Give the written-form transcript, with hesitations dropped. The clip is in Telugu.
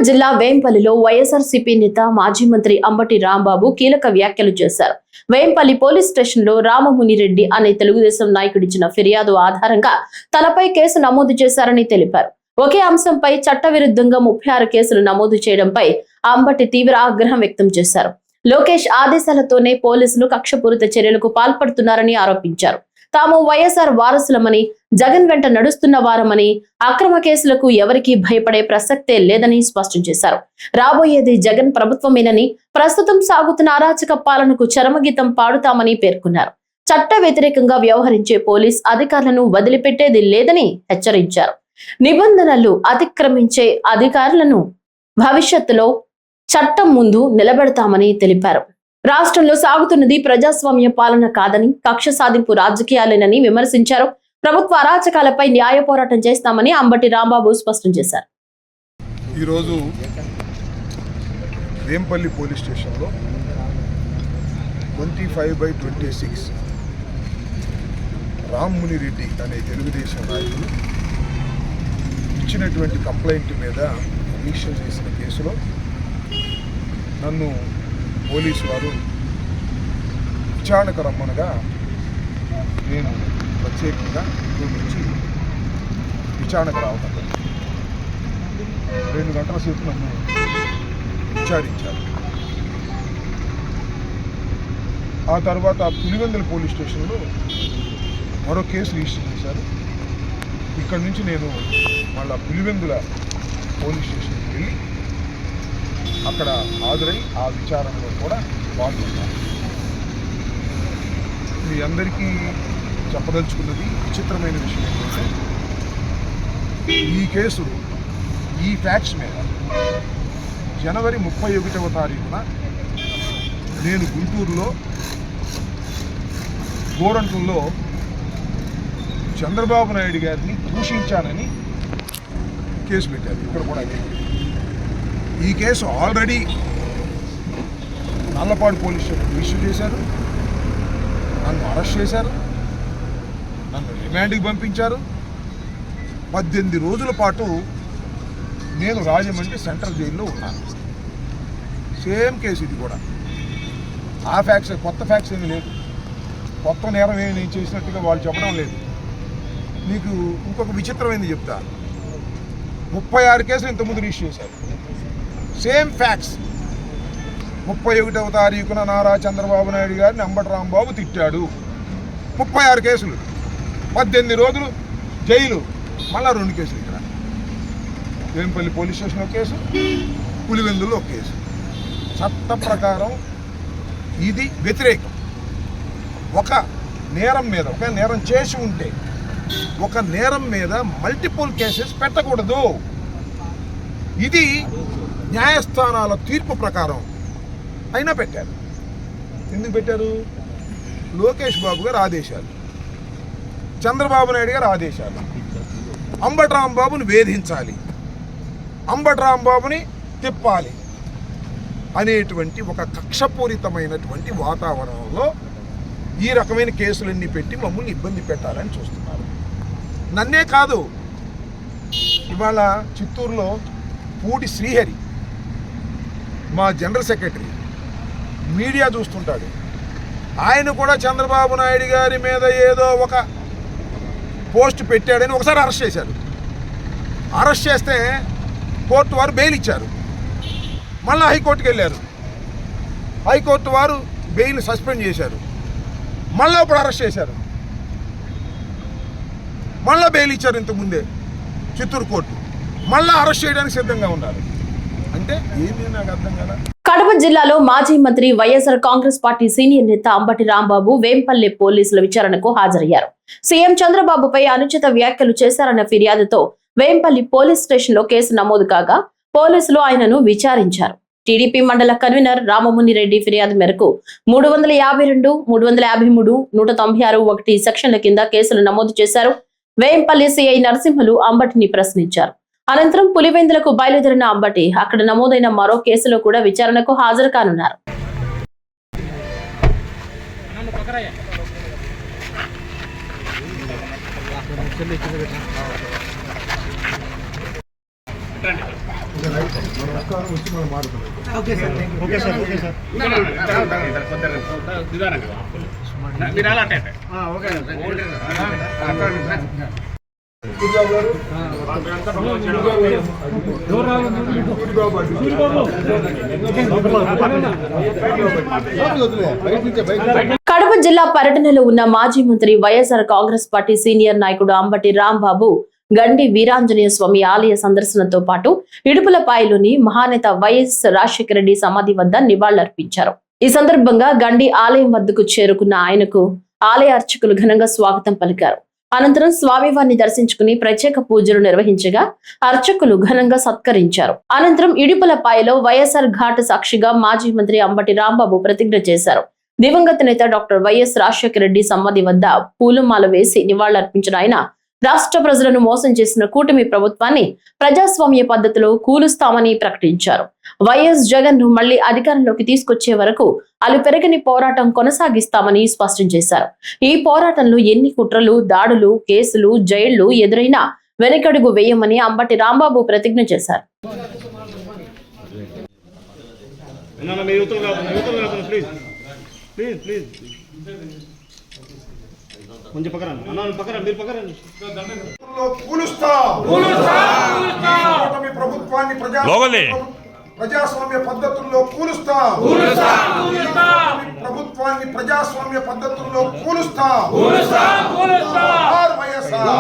జిల్లా వేంపల్లిలో వైఎస్ఆర్సీపీ నేత మాజీ మంత్రి అంబటి రాంబాబు కీలక వ్యాఖ్యలు చేశారు. వేంపల్లి పోలీస్ స్టేషన్లో రామమునిరెడ్డి అనే తెలుగుదేశం నాయకుడిచ్చిన ఫిర్యాదు ఆధారంగా తనపై కేసు నమోదు చేశారని తెలిపారు. ఒకే అంశంపై చట్టవిరుద్ధంగా 36 కేసులు నమోదు చేయడంపై అంబటి తీవ్ర ఆగ్రహం వ్యక్తం చేశారు. లోకేష్ ఆదేశాలతోనే పోలీసులు కక్షపూరిత చర్యలకు పాల్పడుతున్నారని ఆరోపించారు. తాము వైఎస్ఆర్ వారసులమని, జగన్ వెంట నడుస్తున్న వారమని, అక్రమ కేసులకు ఎవరికీ భయపడే ప్రసక్తే లేదని స్పష్టం చేశారు. రాబోయేది జగన్ ప్రభుత్వమేనని, ప్రస్తుతం సాగుతున్న అరాచక పాలనకు చరమగీతం పాడుతామని పేర్కొన్నారు. చట్ట వ్యతిరేకంగా వ్యవహరించే పోలీస్ అధికారులను వదిలిపెట్టేది లేదని హెచ్చరించారు. నిబంధనలు అతిక్రమించే అధికారులను భవిష్యత్తులో చట్టం ముందు నిలబెడతామని తెలిపారు. రాష్ట్రంలో సాగుతున్నది ప్రజాస్వామ్య పాలన కాదని, కక్ష సాధింపు రాజకీయాలేనని విమర్శించారు. ప్రభుత్వ అరాచకాలపై న్యాయ పోరాటం చేస్తామని అంబటి రాంబాబు స్పష్టం చేశారు. ఈరోజు వేంపల్లి పోలీస్ స్టేషన్లో 25/26 రామమునిరెడ్డి అనే తెలుగుదేశం నాయకులు ఇచ్చినటువంటి కంప్లైంట్ మీద రిజిస్టర్ చేసిన కేసులో నన్ను పోలీసు వారు విచారణకు రమ్మనగా నేను ప్రత్యేకంగా నుంచి విచారణకు రావడం 2 గంటల సేపు నన్ను విచారించారు. ఆ తర్వాత పులివెందుల పోలీస్ స్టేషన్లో మరో కేసు రిజిస్టర్ చేశారు. ఇక్కడి నుంచి నేను మళ్ళా పులివెందుల పోలీస్ స్టేషన్కి వెళ్ళి అక్కడ హాజరై ఆ విచారణలో కూడా పాల్గొన్నాను. మీ అందరికీ చెప్పదలుచుకున్నది విచిత్రమైన విషయం ఏంటంటే, ఈ కేసు ఈ ఫ్యాక్ట్స్ మీద జనవరి 31వ తారీఖున నేను గుంటూరులో గోరంట్లలో చంద్రబాబు నాయుడు గారిని దూషించానని కేసు పెట్టారు. ఇక్కడ కూడా ఈ case already Nallapadu police station register చేశారు. నన్ను అరెస్ట్ చేశారు, నన్ను రిమాండ్కి పంపించారు. 18 రోజుల పాటు నేను రాజమండ్రి సెంట్రల్ జైల్లో ఉన్నాను. సేమ్ కేసు ఇది కూడా. ఆ ఫ్యాక్ట్స్, కొత్త ఫ్యాక్ట్స్ ఏమీ లేదు, కొత్త నేరం ఏమి నేను చేసినట్టుగా వాళ్ళు చెప్పడం లేదు. మీకు ఇంకొక విచిత్రమైనది చెప్తా. 36 కేసులు ఇంతకుముందు రిజిస్టర్ చేశారు. Same facts. 31వ తారీఖున నారా చంద్రబాబు నాయుడు గారిని అంబటి రాంబాబు తిట్టాడు. 36 కేసులు, 18 రోజులు జైలు, మళ్ళా 2 కేసులు. ఇక్కడ వేంపల్లి పోలీస్ స్టేషన్ ఒక కేసు, పులివెందుల్లో ఒక కేసు. చట్ట ప్రకారం ఇది వ్యతిరేకం. ఒక నేరం మీద, ఒక నేరం చేసి ఉంటే ఒక నేరం మీద మల్టిపుల్ కేసెస్ పెట్టకూడదు. ఇది న్యాయస్థానాల తీర్పు ప్రకారం అయినా పెట్టారు. ఎందుకు పెట్టారు? లోకేష్ బాబు గారు ఆదేశాలు, చంద్రబాబు నాయుడు గారు ఆదేశాలు. అంబటి రాంబాబుని వేధించాలి, అంబటి రాంబాబుని తిప్పాలి అనేటువంటి ఒక కక్షపూరితమైనటువంటి వాతావరణంలో ఈ రకమైన కేసులన్నీ పెట్టి మమ్మల్ని ఇబ్బంది పెట్టాలని చూస్తున్నారు. నన్నే కాదు, ఇవాళ చిత్తూరులో పూడి శ్రీహరి మా జనరల్ సెక్రటరీ, మీడియా చూస్తుంటాడు, ఆయన కూడా చంద్రబాబు నాయుడు గారి మీద ఏదో ఒక పోస్ట్ పెట్టాడని ఒకసారి అరెస్ట్ చేశారు. అరెస్ట్ చేస్తే కోర్టు వారు బెయిల్ ఇచ్చారు. మళ్ళీ హైకోర్టుకి వెళ్ళారు. హైకోర్టు వారు బెయిల్ సస్పెండ్ చేశారు. మళ్ళీ ఇప్పుడు అరెస్ట్ చేశారు. మళ్ళీ బెయిల్ ఇచ్చారు ఇంతకుముందే చిత్తూరు కోర్టు. మళ్ళీ అరెస్ట్ చేయడానికి సిద్ధంగా ఉన్నారు. అంటే ఏమీ నాకు అర్థం కదా. కడప జిల్లాలో మాజీ మంత్రి వైఎస్ఆర్ కాంగ్రెస్ పార్టీ సీనియర్ నేత అంబటి రాంబాబు వేంపల్లి పోలీసుల విచారణకు హాజరయ్యారు. సీఎం చంద్రబాబుపై అనుచిత వ్యాఖ్యలు చేశారన్న ఫిర్యాదుతో వేంపల్లి పోలీస్ స్టేషన్ లో కేసు నమోదు కాగా పోలీసులు ఆయనను విచారించారు. టీడీపీ మండల కన్వీనర్ రామమునిరెడ్డి ఫిర్యాదు మేరకు 352, 353, 196(1) సెక్షన్ల కింద కేసులు నమోదు చేశారు. వేంపల్లి సిఐ నరసింహులు అంబటిని ప్రశ్నించారు. అనంతరం పులివెందులకు బయలుదేరిన అంబటి అక్కడ నమోదైన మరో కేసులో కూడా విచారణకు హాజరు కానున్నారు. కడప జిల్లా పర్యటనలో ఉన్న మాజీ మంత్రి వైఎస్ఆర్ కాంగ్రెస్ పార్టీ సీనియర్ నాయకుడు అంబటి రాంబాబు గండి వీరాంజనేయ స్వామి ఆలయ సందర్శనతో పాటు ఇడుపులపాయలోని మహానేత వైఎస్ రాజశేఖర రెడ్డి సమాధి వద్ద నివాళులర్పించారు. ఈ సందర్భంగా గండి ఆలయం వద్దకు చేరుకున్న ఆయనకు ఆలయ అర్చకులు ఘనంగా స్వాగతం పలికారు. అనంతరం స్వామివారిని దర్శించుకుని ప్రత్యేక పూజలు నిర్వహించగా అర్చకులు ఘనంగా సత్కరించారు. అనంతరం ఇడుపులపాయలో వైఎస్ఆర్ ఘాట్ సాక్షిగా మాజీ మంత్రి అంబటి రాంబాబు ప్రతిజ్ఞ చేశారు. దివంగత నేత డాక్టర్ వైఎస్ రాజశేఖర రెడ్డి సమాధి వద్ద పూలమాల వేసి నివాళులర్పించిన ఆయన రాష్ట్ర ప్రజలను మోసం చేసిన కూటమి ప్రభుత్వాన్ని ప్రజాస్వామ్య పద్ధతిలో కూలుస్తామని ప్రకటించారు. వైఎస్ జగన్ ను మళ్లీ అధికారంలోకి తీసుకొచ్చే వరకు అలుపెరగని పోరాటం కొనసాగిస్తామని స్పష్టం చేశారు. ఈ పోరాటంలో ఎన్ని కుట్రలు, దాడులు, కేసులు, జైళ్లు ఎదురైనా వెనకడుగు వేయమని అంబటి రాంబాబు ప్రతిజ్ఞ చేశారు. కొంచెం పక్కన మీరు పక్కన ప్రభుత్వాన్ని ప్రజాస్వామ్య పద్ధతుల్లో కూలుస్తా. ప్రభుత్వాన్ని ప్రజాస్వామ్య పద్ధతుల్లో కూలుస్తా. వైఎస్ఆర్